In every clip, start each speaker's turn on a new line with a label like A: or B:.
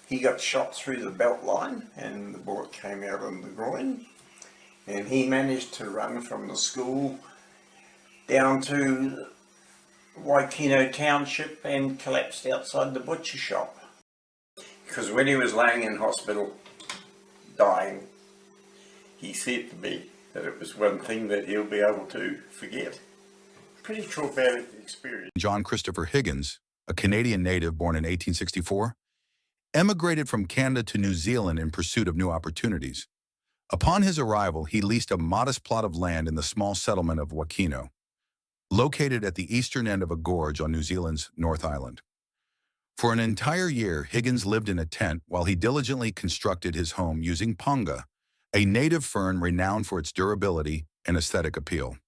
A: He got shot through the belt line and the bullet came out on the groin, and he managed to run from the school down to Waikino Township and collapsed outside the butcher shop. Because when he was laying in hospital dying, he said to me that it was one thing that he'll be able to forget. Pretty traumatic experience.
B: John Christopher Higgins, a Canadian native born in 1864, emigrated from Canada to New Zealand in pursuit of new opportunities. Upon his arrival, he leased a modest plot of land in the small settlement of Waikino, located at the eastern end of a gorge on New Zealand's North Island. For an entire year, Higgins lived in a tent while he diligently constructed his home using ponga, a native fern renowned for its durability and aesthetic appeal.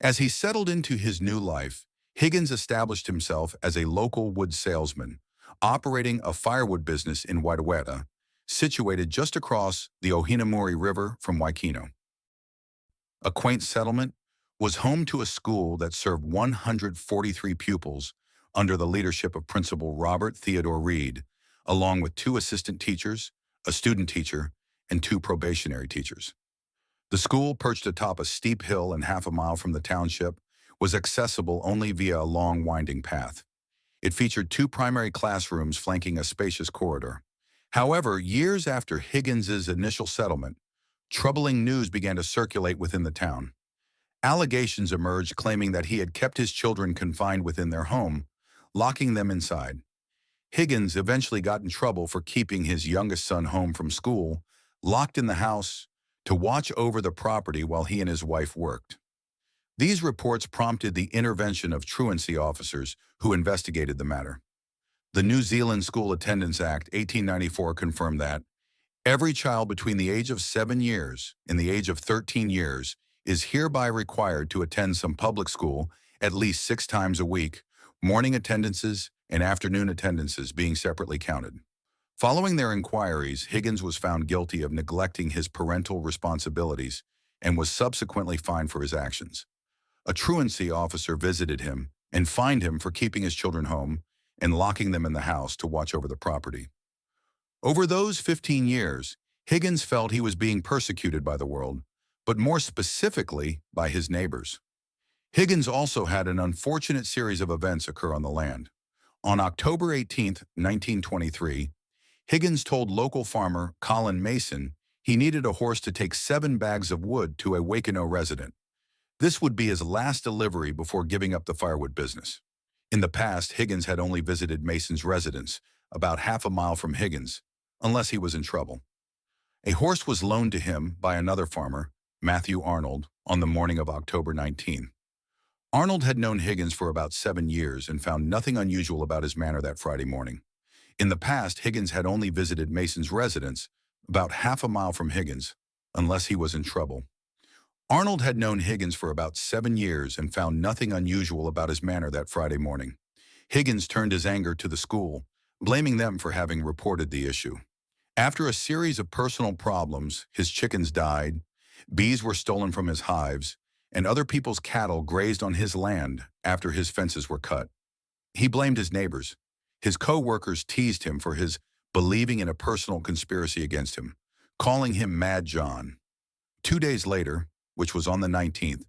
B: As he settled into his new life, Higgins established himself as a local wood salesman, operating a firewood business in Waikino, situated just across the Ohinemuri River from Waikino. A quaint settlement was home to a school that served 143 pupils under the leadership of Principal Robert Theodore Reed, along with 2 assistant teachers, a student teacher, and 2 probationary teachers. The school, perched atop a steep hill and half a mile from the township, was accessible only via a long, winding path. It featured 2 primary classrooms flanking a spacious corridor. However, years after Higgins's initial settlement, troubling news began to circulate within the town. Allegations emerged claiming that he had kept his children confined within their home, locking them inside. Higgins eventually got in trouble for keeping his youngest son home from school, locked in the house, to watch over the property while he and his wife worked. These reports prompted the intervention of truancy officers who investigated the matter. The New Zealand School Attendance Act 1894 confirmed that every child between the age of 7 years and the age of 13 years is hereby required to attend some public school at least 6 times a week, morning attendances and afternoon attendances being separately counted. Following their inquiries, Higgins was found guilty of neglecting his parental responsibilities and was subsequently fined for his actions. A truancy officer visited him and fined him for keeping his children home and locking them in the house to watch over the property. Over those 15 years, Higgins felt he was being persecuted by the world, but more specifically by his neighbors. Higgins also had an unfortunate series of events occur on the land. On October 18, 1923, Higgins told local farmer Colin Mason he needed a horse to take 7 bags of wood to a Waikino resident. This would be his last delivery before giving up the firewood business. In the past, Higgins had only visited Mason's residence, about half a mile from Higgins, unless he was in trouble. A horse was loaned to him by another farmer, Matthew Arnold, on the morning of October 19. Arnold had known Higgins for about 7 years and found nothing unusual about his manner that Friday morning. In the past, Higgins had only visited Mason's residence, about half a mile from Higgins, unless he was in trouble. Arnold had known Higgins for about 7 years and found nothing unusual about his manner that Friday morning. Higgins turned his anger to the school, blaming them for having reported the issue. After a series of personal problems, his chickens died, bees were stolen from his hives, and other people's cattle grazed on his land after his fences were cut. He blamed his neighbors. His co-workers teased him for his believing in a personal conspiracy against him, calling him Mad John. 2 days later, which was on the 19th,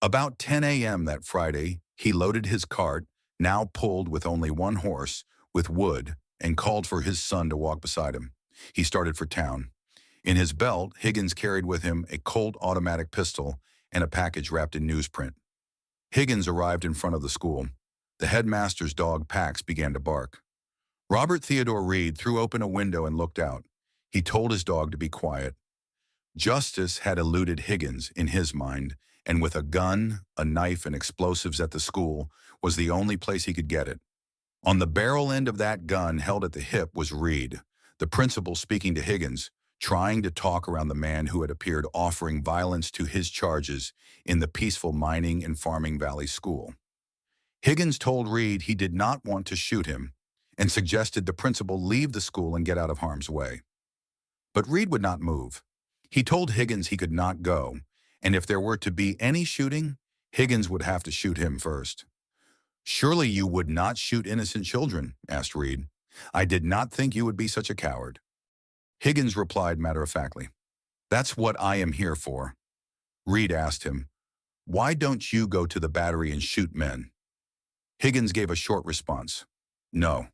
B: about 10 a.m. that Friday, he loaded his cart, now pulled with only 1 horse, with wood, and called for his son to walk beside him. He started for town. In his belt, Higgins carried with him a Colt automatic pistol and a package wrapped in newsprint. Higgins arrived in front of the school. The headmaster's dog, Pax, began to bark. Robert Theodore Reed threw open a window and looked out. He told his dog to be quiet. Justice had eluded Higgins in his mind, and with a gun, a knife, and explosives at the school was the only place he could get it. On the barrel end of that gun held at the hip was Reed, the principal, speaking to Higgins, trying to talk around the man who had appeared offering violence to his charges in the peaceful mining and farming valley school. Higgins told Reed he did not want to shoot him and suggested the principal leave the school and get out of harm's way. But Reed would not move. He told Higgins he could not go, and if there were to be any shooting, Higgins would have to shoot him first. "Surely you would not shoot innocent children?" asked Reed. "I did not think you would be such a coward." Higgins replied matter-of-factly, "That's what I am here for." Reed asked him, "Why don't you go to the battery and shoot men?" Higgins gave a short response, "No."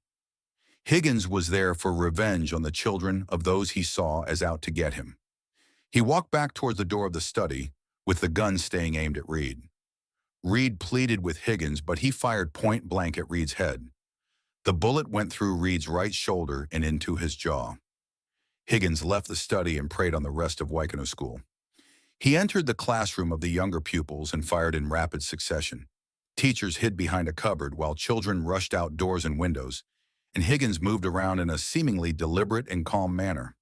B: Higgins was there for revenge on the children of those he saw as out to get him. He walked back towards the door of the study, with the gun staying aimed at Reed. Reed pleaded with Higgins, but he fired point blank at Reed's head. The bullet went through Reed's right shoulder and into his jaw. Higgins left the study and preyed on the rest of Waikino School. He entered the classroom of the younger pupils and fired in rapid succession. Teachers hid behind a cupboard while children rushed out doors and windows, and Higgins moved around in a seemingly deliberate and calm manner.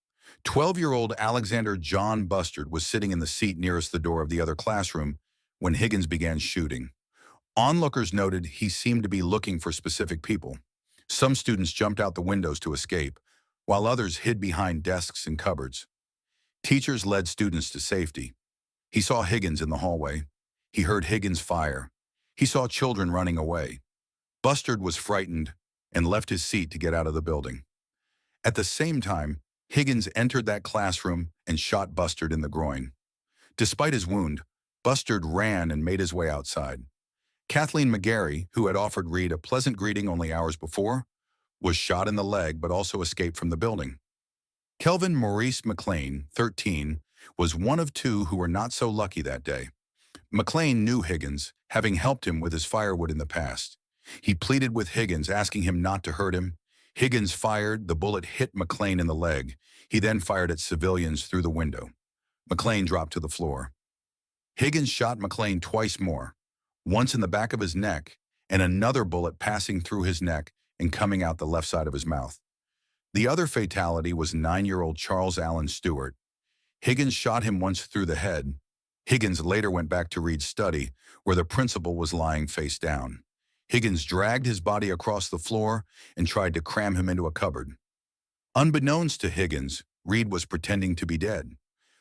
B: 12-year-old Alexander John Bustard was sitting in the seat nearest the door of the other classroom when Higgins began shooting. Onlookers noted he seemed to be looking for specific people. Some students jumped out the windows to escape, while others hid behind desks and cupboards. Teachers led students to safety. He saw Higgins in the hallway. He heard Higgins fire. He saw children running away. Bustard was frightened and left his seat to get out of the building. At the same time, Higgins entered that classroom and shot Bustard in the groin. Despite his wound, Bustard ran and made his way outside. Kathleen McGarry, who had offered Reed a pleasant greeting only hours before, was shot in the leg but also escaped from the building. Kelvin Maurice McLean, 13, was one of two who were not so lucky that day. McLean knew Higgins, having helped him with his firewood in the past. He pleaded with Higgins, asking him not to hurt him. Higgins fired. The bullet hit McLean in the leg. He then fired at civilians through the window. McLean dropped to the floor. Higgins shot McLean twice more, once in the back of his neck and another bullet passing through his neck and coming out the left side of his mouth. The other fatality was 9-year-old Charles Allen Stewart. Higgins shot him once through the head. Higgins later went back to Reed's study, where the principal was lying face down. Higgins dragged his body across the floor and tried to cram him into a cupboard. Unbeknownst to Higgins, Reed was pretending to be dead.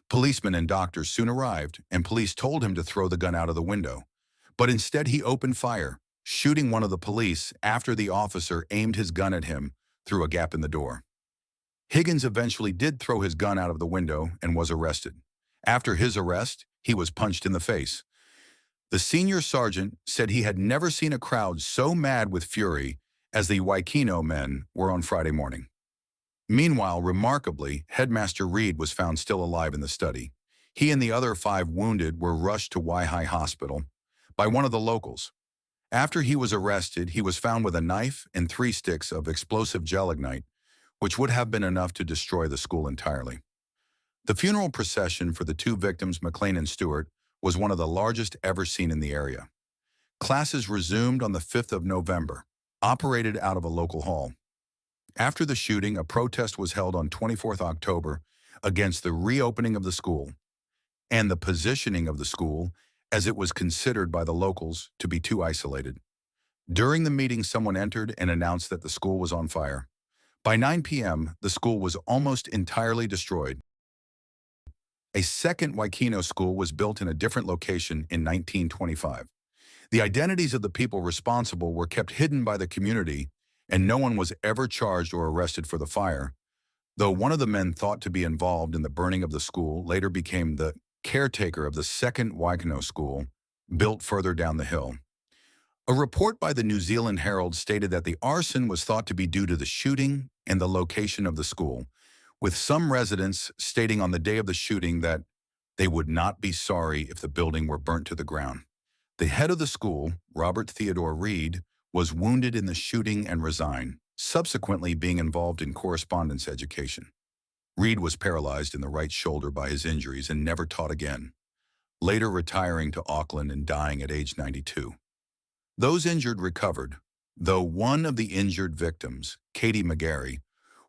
B: Policemen and doctors soon arrived, and police told him to throw the gun out of the window. But instead he opened fire, shooting one of the police after the officer aimed his gun at him through a gap in the door. Higgins eventually did throw his gun out of the window and was arrested. After his arrest, he was punched in the face. The senior sergeant said he had never seen a crowd so mad with fury as the Waikino men were on Friday morning. Meanwhile, remarkably, Headmaster Reed was found still alive in the study. He and the other 5 wounded were rushed to Waihai Hospital by one of the locals. After he was arrested, he was found with a knife and 3 sticks of explosive gelignite, which would have been enough to destroy the school entirely. The funeral procession for the 2 victims, McLean and Stewart, was one of the largest ever seen in the area. Classes resumed on the 5th of November, operated out of a local hall. After the shooting, a protest was held on 24th October against the reopening of the school and the positioning of the school, as it was considered by the locals to be too isolated. During the meeting, someone entered and announced that the school was on fire. By 9 p.m., the school was almost entirely destroyed. A second Waikino school was built in a different location in 1925. The identities of the people responsible were kept hidden by the community, and no one was ever charged or arrested for the fire, though one of the men thought to be involved in the burning of the school later became the caretaker of the second Waikino school, built further down the hill. A report by the New Zealand Herald stated that the arson was thought to be due to the shooting and the location of the school, with some residents stating on the day of the shooting that they would not be sorry if the building were burnt to the ground. The head of the school, Robert Theodore Reed, was wounded in the shooting and resigned, subsequently being involved in correspondence education. Reed was paralyzed in the right shoulder by his injuries and never taught again, later retiring to Auckland and dying at age 92. Those injured recovered, though one of the injured victims, Katie McGarry,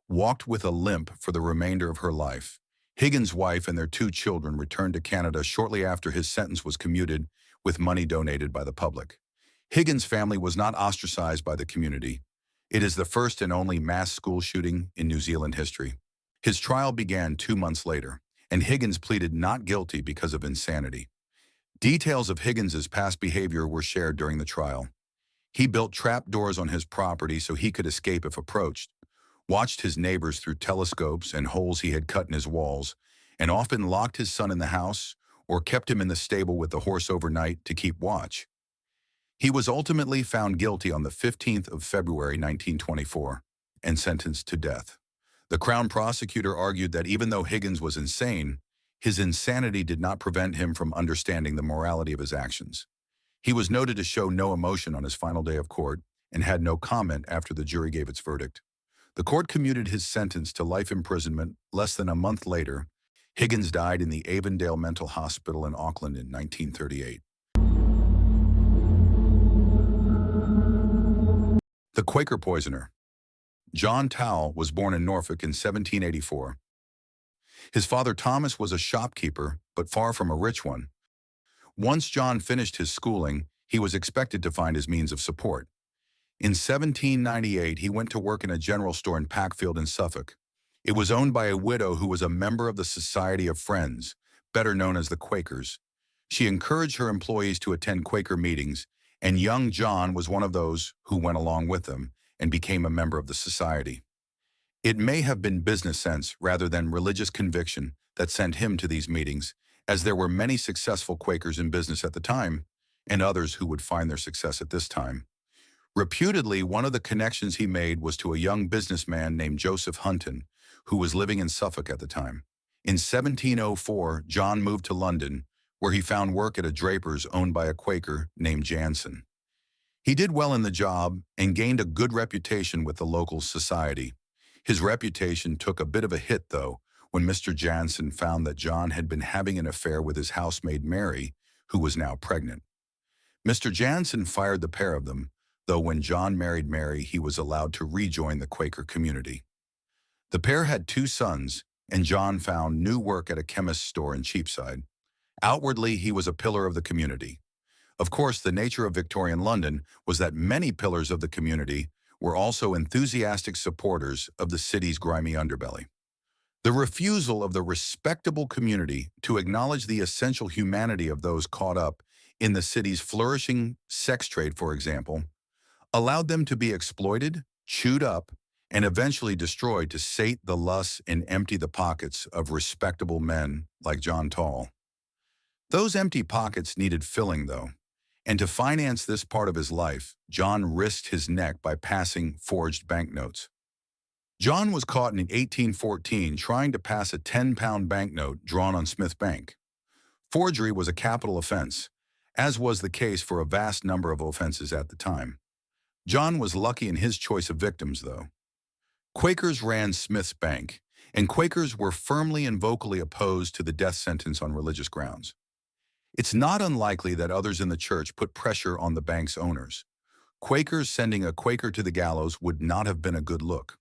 B: walked with a limp for the remainder of her life. Higgins' wife and their 2 children returned to Canada shortly after his sentence was commuted with money donated by the public. Higgins' family was not ostracized by the community. It is the first and only mass school shooting in New Zealand history. His trial began 2 months later, and Higgins pleaded not guilty because of insanity. Details of Higgins's past behavior were shared during the trial. He built trap doors on his property so he could escape if approached, watched his neighbors through telescopes and holes he had cut in his walls, and often locked his son in the house or kept him in the stable with the horse overnight to keep watch. He was ultimately found guilty on the 15th of February 1924 and sentenced to death. The Crown prosecutor argued that even though Higgins was insane, his insanity did not prevent him from understanding the morality of his actions. He was noted to show no emotion on his final day of court and had no comment after the jury gave its verdict. The court commuted his sentence to life imprisonment less than a month later. Higgins died in the Avondale Mental Hospital in Auckland in 1938. The Quaker poisoner. John Tawell was born in Norfolk in 1784. His father Thomas was a shopkeeper, but far from a rich one. Once John finished his schooling, he was expected to find his means of support. In 1798, he went to work in a general store in Packfield in Suffolk. It was owned by a widow who was a member of the Society of Friends, better known as the Quakers. She encouraged her employees to attend Quaker meetings, and young John was one of those who went along with them and became a member of the society. It may have been business sense rather than religious conviction that sent him to these meetings, as there were many successful Quakers in business at the time, and others who would find their success at this time. Reputedly, one of the connections he made was to a young businessman named Joseph Hunton, who was living in Suffolk at the time. In 1704, John moved to London, where he found work at a draper's owned by a Quaker named Jansen. He did well in the job and gained a good reputation with the local society. His reputation took a bit of a hit, though, when Mr. Jansen found that John had been having an affair with his housemaid Mary, who was now pregnant. Mr. Jansen fired the pair of them, though when John married Mary, he was allowed to rejoin the Quaker community. The pair had 2 sons, and John found new work at a chemist's store in Cheapside. Outwardly, he was a pillar of the community. Of course, the nature of Victorian London was that many pillars of the community were also enthusiastic supporters of the city's grimy underbelly. The refusal of the respectable community to acknowledge the essential humanity of those caught up in the city's flourishing sex trade, for example, allowed them to be exploited, chewed up, and eventually destroyed to sate the lusts and empty the pockets of respectable men like John Tawell. Those empty pockets needed filling, though, and to finance this part of his life, John risked his neck by passing forged banknotes. John was caught in 1814 trying to pass a 10-pound banknote drawn on Smith Bank. Forgery was a capital offense, as was the case for a vast number of offenses at the time. John was lucky in his choice of victims, though. Quakers ran Smith's Bank, and Quakers were firmly and vocally opposed to the death sentence on religious grounds. It's not unlikely that others in the church put pressure on the bank's owners. Quakers sending a Quaker to the gallows would not have been a good look.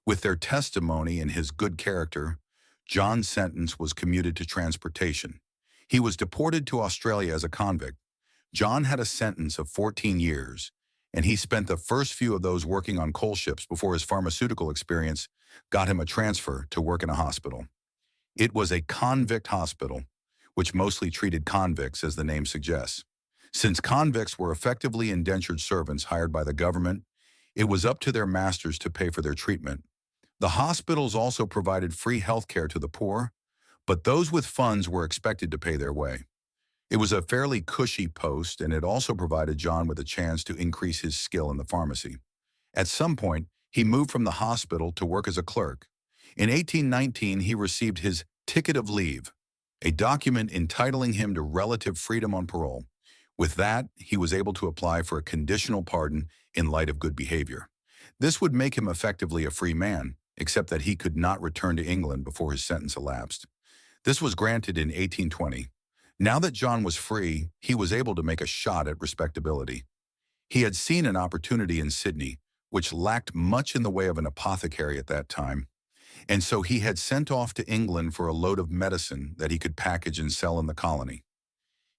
B: With their testimony and his good character, John's sentence was commuted to transportation. He was deported to Australia as a convict. John had a sentence of 14 years, and he spent the first few of those working on coal ships before his pharmaceutical experience got him a transfer to work in a hospital. It was a convict hospital, which mostly treated convicts, as the name suggests. Since convicts were effectively indentured servants hired by the government, it was up to their masters to pay for their treatment. The hospitals also provided free health care to the poor, but those with funds were expected to pay their way. It was a fairly cushy post, and it also provided John with a chance to increase his skill in the pharmacy. At some point, he moved from the hospital to work as a clerk. In 1819, he received his ticket of leave, a document entitling him to relative freedom on parole. With that, he was able to apply for a conditional pardon in light of good behavior. This would make him effectively a free man, except that he could not return to England before his sentence elapsed. This was granted in 1820. Now that John was free, he was able to make a shot at respectability. He had seen an opportunity in Sydney, which lacked much in the way of an apothecary at that time, and so he had sent off to England for a load of medicine that he could package and sell in the colony.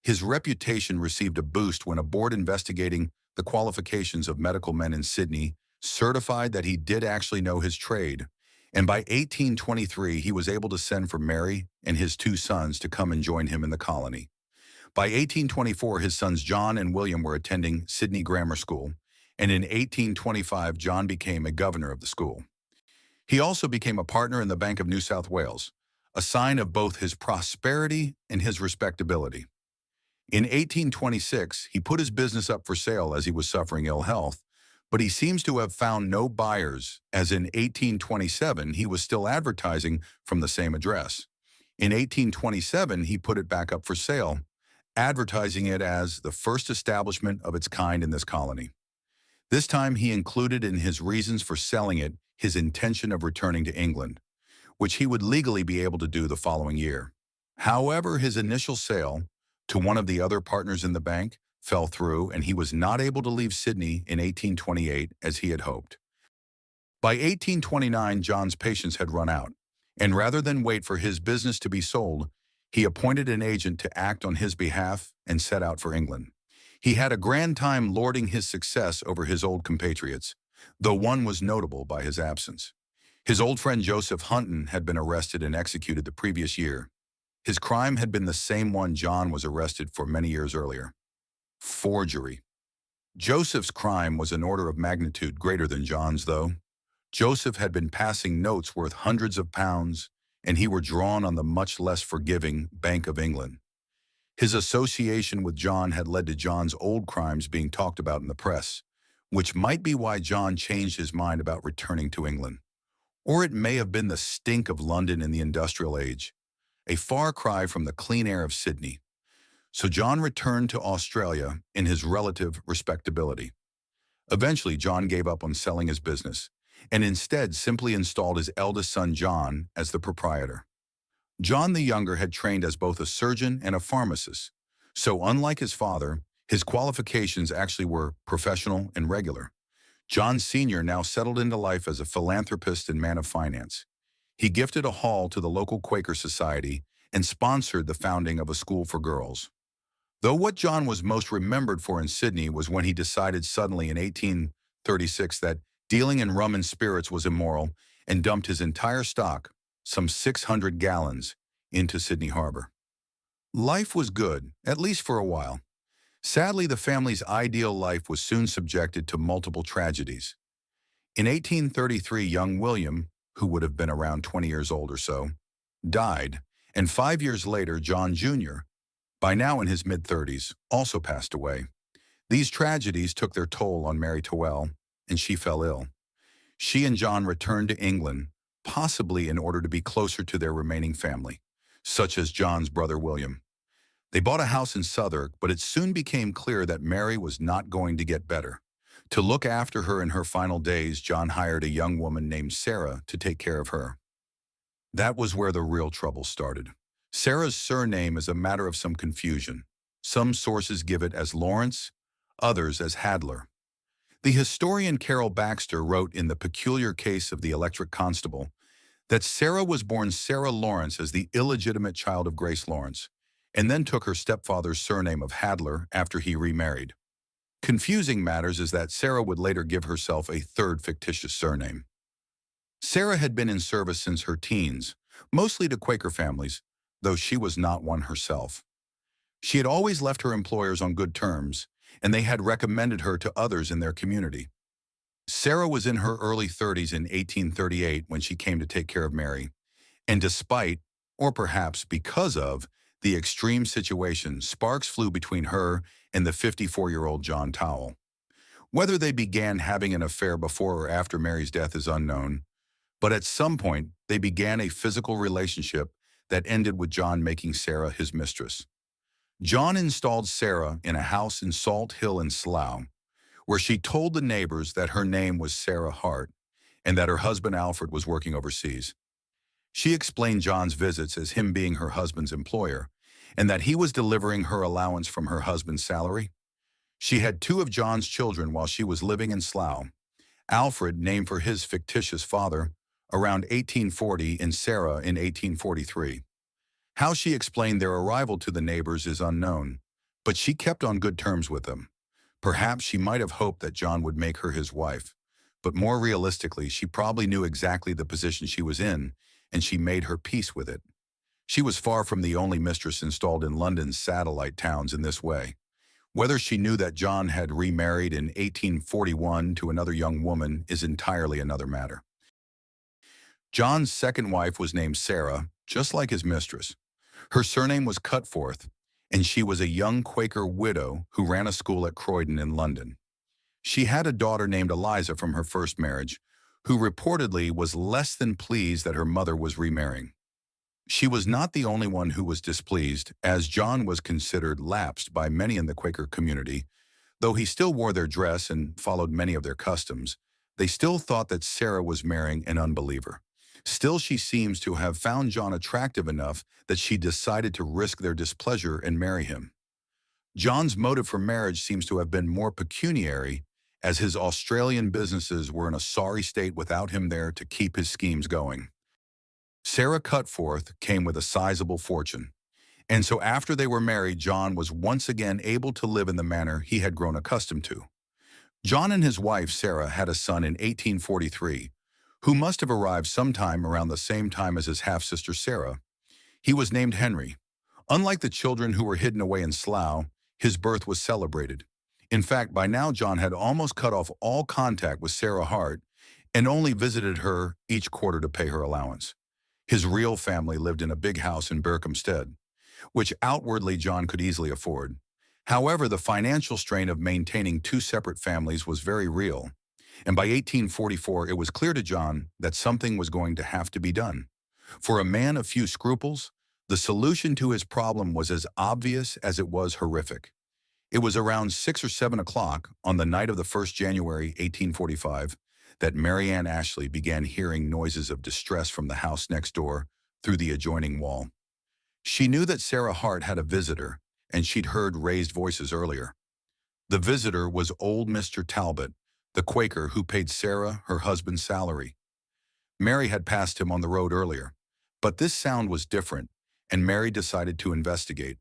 B: His reputation received a boost when a board investigating the qualifications of medical men in Sydney certified that he did actually know his trade, and by 1823 he was able to send for Mary and his 2 sons to come and join him in the colony. By 1824, his sons John and William were attending Sydney Grammar School, and in 1825 John became a governor of the school. He also became a partner in the Bank of New South Wales, a sign of both his prosperity and his respectability. In 1826, he put his business up for sale as he was suffering ill health, but he seems to have found no buyers, as in 1827 he was still advertising from the same address. In 1827, he put it back up for sale, advertising it as the first establishment of its kind in this colony. This time he included in his reasons for selling it his intention of returning to England, which he would legally be able to do the following year. However, his initial sale to one of the other partners in the bank fell through, and he was not able to leave Sydney in 1828 as he had hoped. By 1829, John's patience had run out, and rather than wait for his business to be sold, he appointed an agent to act on his behalf and set out for England. He had a grand time lording his success over his old compatriots, though one was notable by his absence. His old friend Joseph Hunton had been arrested and executed the previous year. His crime had been the same one John was arrested for many years earlier: forgery. Joseph's crime was an order of magnitude greater than John's, though. Joseph had been passing notes worth hundreds of pounds, and he were drawn on the much less forgiving Bank of England. His association with John had led to John's old crimes being talked about in the press, which might be why John changed his mind about returning to England. Or it may have been the stink of London in the industrial age, a far cry from the clean air of Sydney. So John returned to Australia in his relative respectability. Eventually, John gave up on selling his business and instead simply installed his eldest son, John, as the proprietor. John the younger had trained as both a surgeon and a pharmacist, so unlike his father, his qualifications actually were professional and regular. John Sr. now settled into life as a philanthropist and man of finance. He gifted a hall to the local Quaker Society and sponsored the founding of a school for girls. Though what John was most remembered for in Sydney was when he decided suddenly in 1836 that dealing in rum and spirits was immoral and dumped his entire stock, some 600 gallons, into Sydney Harbor. Life was good, at least for a while. Sadly, the family's ideal life was soon subjected to multiple tragedies. In 1833, young William, who would have been around 20 years old or so, died, and 5 years later, John Jr., by now in his mid-30s, also passed away. These tragedies took their toll on Mary Towell, and she fell ill. She and John returned to England, possibly in order to be closer to their remaining family, such as John's brother William. They bought a house in Southwark, but it soon became clear that Mary was not going to get better. To look after her in her final days, John hired a young woman named Sarah to take care of her. That was where the real trouble started. Sarah's surname is a matter of some confusion. Some sources give it as Lawrence, others as Hadler. The historian Carol Baxter wrote in The Peculiar Case of the Electric Constable that Sarah was born Sarah Lawrence as the illegitimate child of Grace Lawrence, and then took her stepfather's surname of Hadler after he remarried. Confusing matters is that Sarah would later give herself a third fictitious surname. Sarah had been in service since her teens, mostly to Quaker families, though she was not one herself. She had always left her employers on good terms, and they had recommended her to others in their community. Sarah was in her early 30s in 1838 when she came to take care of Mary, and despite, or perhaps because of, the extreme situation, sparks flew between her and the 54-year-old John Tawell. Whether they began having an affair before or after Mary's death is unknown, but at some point they began a physical relationship that ended with John making Sarah his mistress. John installed Sarah in a house in Salt Hill in Slough, where she told the neighbors that her name was Sarah Hart and that her husband Alfred was working overseas. She explained John's visits as him being her husband's employer, and that he was delivering her allowance from her husband's salary. She had 2 of John's children while she was living in Slough: Alfred, named for his fictitious father, around 1840, and Sarah in 1843. How she explained their arrival to the neighbors is unknown, but she kept on good terms with them. Perhaps she might have hoped that John would make her his wife, but more realistically, she probably knew exactly the position she was in, and she made her peace with it. She was far from the only mistress installed in London's satellite towns in this way. Whether she knew that John had remarried in 1841 to another young woman is entirely another matter. John's second wife was named Sarah, just like his mistress. Her surname was Cutforth, and she was a young Quaker widow who ran a school at Croydon in London. She had a daughter named Eliza from her first marriage, who reportedly was less than pleased that her mother was remarrying. She was not the only one who was displeased, as John was considered lapsed by many in the Quaker community. Though he still wore their dress and followed many of their customs, they still thought that Sarah was marrying an unbeliever. Still, she seems to have found John attractive enough that she decided to risk their displeasure and marry him. John's motive for marriage seems to have been more pecuniary, as his Australian businesses were in a sorry state without him there to keep his schemes going. Sarah Cutforth came with a sizable fortune, and so after they were married, John was once again able to live in the manner he had grown accustomed to. John and his wife Sarah had a son in 1843, who must have arrived sometime around the same time as his half-sister Sarah. He was named Henry. Unlike the children who were hidden away in Slough, his birth was celebrated. In fact, by now John had almost cut off all contact with Sarah Hart and only visited her each quarter to pay her allowance. His real family lived in a big house in Berkhamsted, which outwardly John could easily afford. However, the financial strain of maintaining two separate families was very real, and by 1844 it was clear to John that something was going to have to be done. For a man of few scruples, the solution to his problem was as obvious as it was horrific. It was around 6 or 7 o'clock on the night of the 1st January 1845 that Mary Ann Ashley began hearing noises of distress from the house next door through the adjoining wall. She knew that Sarah Hart had a visitor, and she'd heard raised voices earlier. The visitor was old Mr. Talbot, the Quaker who paid Sarah her husband's salary. Mary had passed him on the road earlier, but this sound was different, and Mary decided to investigate.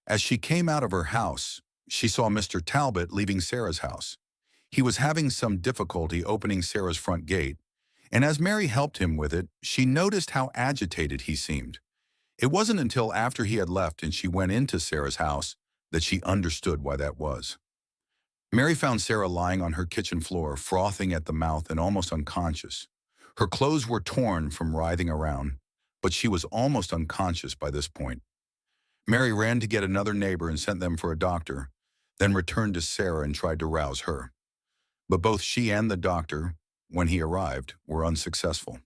B: As she came out of her house, she saw Mr. Talbot leaving Sarah's house. He was having some difficulty opening Sarah's front gate, and as Mary helped him with it, she noticed how agitated he seemed. It wasn't until after he had left and she went into Sarah's house that she understood why that was. Mary found Sarah lying on her kitchen floor, frothing at the mouth and almost unconscious. Her clothes were torn from writhing around, but she was almost unconscious by this point. Mary ran to get another neighbor and sent them for a doctor, then returned to Sarah and tried to rouse her. But both she and the doctor, when he arrived, were unsuccessful.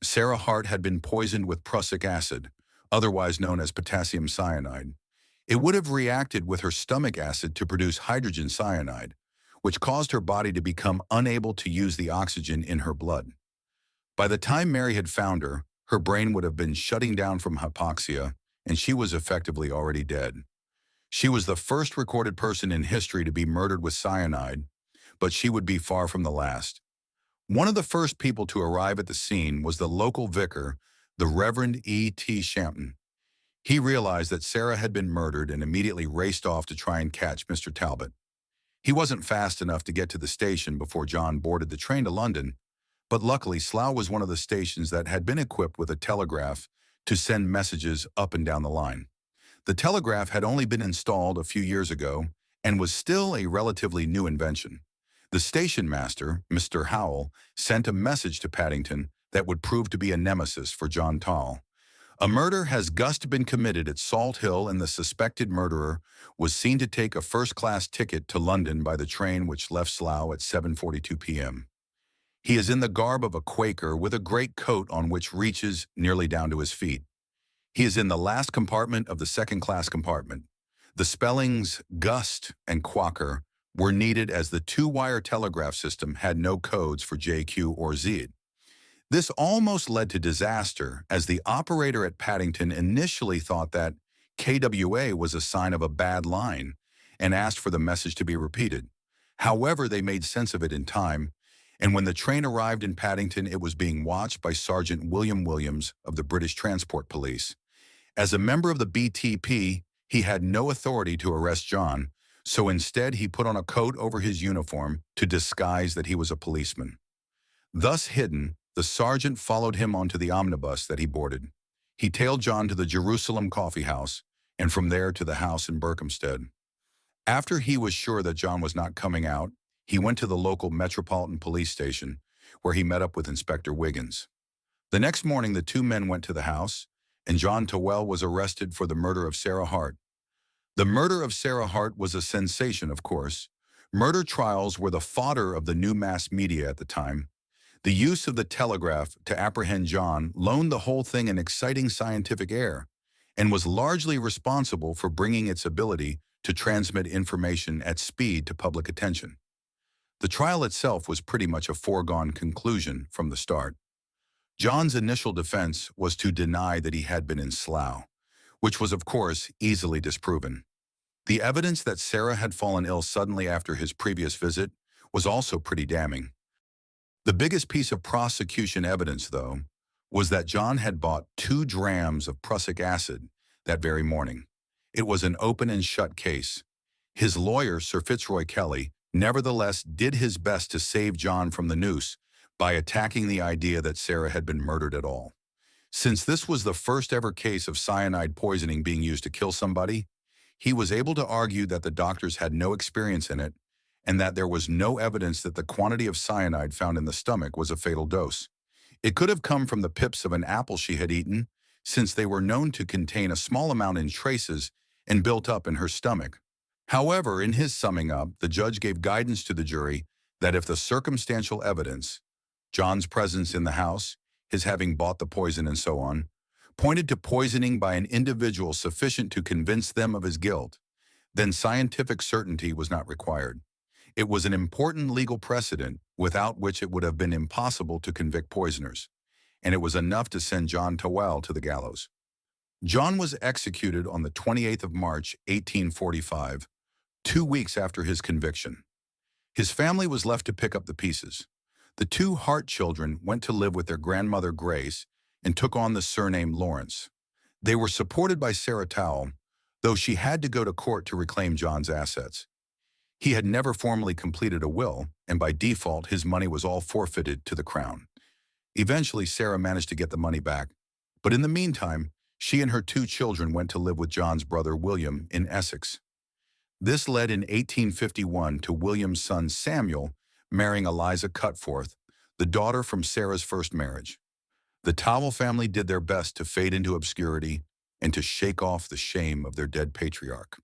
B: Sarah Hart had been poisoned with prussic acid, otherwise known as potassium cyanide. It would have reacted with her stomach acid to produce hydrogen cyanide, which caused her body to become unable to use the oxygen in her blood. By the time Mary had found her, her brain would have been shutting down from hypoxia, and she was effectively already dead. She was the first recorded person in history to be murdered with cyanide, but she would be far from the last. One of the first people to arrive at the scene was the local vicar, the Reverend E.T. Shampton. He realized that Sarah had been murdered and immediately raced off to try and catch Mr. Talbot. He wasn't fast enough to get to the station before John boarded the train to London, but luckily Slough was one of the stations that had been equipped with a telegraph to send messages up and down the line. The telegraph had only been installed a few years ago and was still a relatively new invention. The station master, Mr. Howell, sent a message to Paddington that would prove to be a nemesis for John Tawell. A murder has just been committed at Salt Hill, and the suspected murderer was seen to take a first-class ticket to London by the train which left Slough at 7:42 p.m. He is in the garb of a Quaker with a great coat on which reaches nearly down to his feet. He is in the last compartment of the second-class compartment. The spellings Gust and Quaker were needed as the two-wire telegraph system had no codes for JQ or Z. This almost led to disaster, as the operator at Paddington initially thought that KWA was a sign of a bad line and asked for the message to be repeated. However, they made sense of it in time, and when the train arrived in Paddington, it was being watched by Sergeant William Williams of the British Transport Police. As a member of the BTP, he had no authority to arrest John, so instead he put on a coat over his uniform to disguise that he was a policeman. Thus hidden, the sergeant followed him onto the omnibus that he boarded. He tailed John to the Jerusalem Coffee House, and from there to the house in Berkhamsted. After he was sure that John was not coming out, he went to the local Metropolitan Police Station, where he met up with Inspector Higgins. The next morning, the two men went to the house, and John Tawell was arrested for the murder of Sarah Hart. The murder of Sarah Hart was a sensation, of course. Murder trials were the fodder of the new mass media at the time. The use of the telegraph to apprehend John loaned the whole thing an exciting scientific air and was largely responsible for bringing its ability to transmit information at speed to public attention. The trial itself was pretty much a foregone conclusion from the start. John's initial defense was to deny that he had been in Slough, which was, of course, easily disproven. The evidence that Sarah had fallen ill suddenly after his previous visit was also pretty damning. The biggest piece of prosecution evidence, though, was that John had bought 2 drams of prussic acid that very morning. It was an open and shut case. His lawyer, Sir Fitzroy Kelly, nevertheless did his best to save John from the noose by attacking the idea that Sarah had been murdered at all. Since this was the first ever case of cyanide poisoning being used to kill somebody, he was able to argue that the doctors had no experience in it and that there was no evidence that the quantity of cyanide found in the stomach was a fatal dose. It could have come from the pips of an apple she had eaten, since they were known to contain a small amount in traces and built up in her stomach. However, in his summing up, the judge gave guidance to the jury that if the circumstantial evidence, John's presence in the house, his having bought the poison and so on, pointed to poisoning by an individual sufficient to convince them of his guilt, then scientific certainty was not required. It was an important legal precedent without which it would have been impossible to convict poisoners, and it was enough to send John Tawell to the gallows. John was executed on the 28th of March, 1845, 2 weeks after his conviction. His family was left to pick up the pieces. The 2 Hart children went to live with their grandmother Grace and took on the surname Lawrence. They were supported by Sarah Towell, though she had to go to court to reclaim John's assets. He had never formally completed a will, and by default his money was all forfeited to the Crown. Eventually Sarah managed to get the money back, but in the meantime, she and her 2 children went to live with John's brother William in Essex. This led in 1851 to William's son Samuel marrying Eliza Cutforth, the daughter from Sarah's first marriage. The Towell family did their best to fade into obscurity and to shake off the shame of their dead patriarch.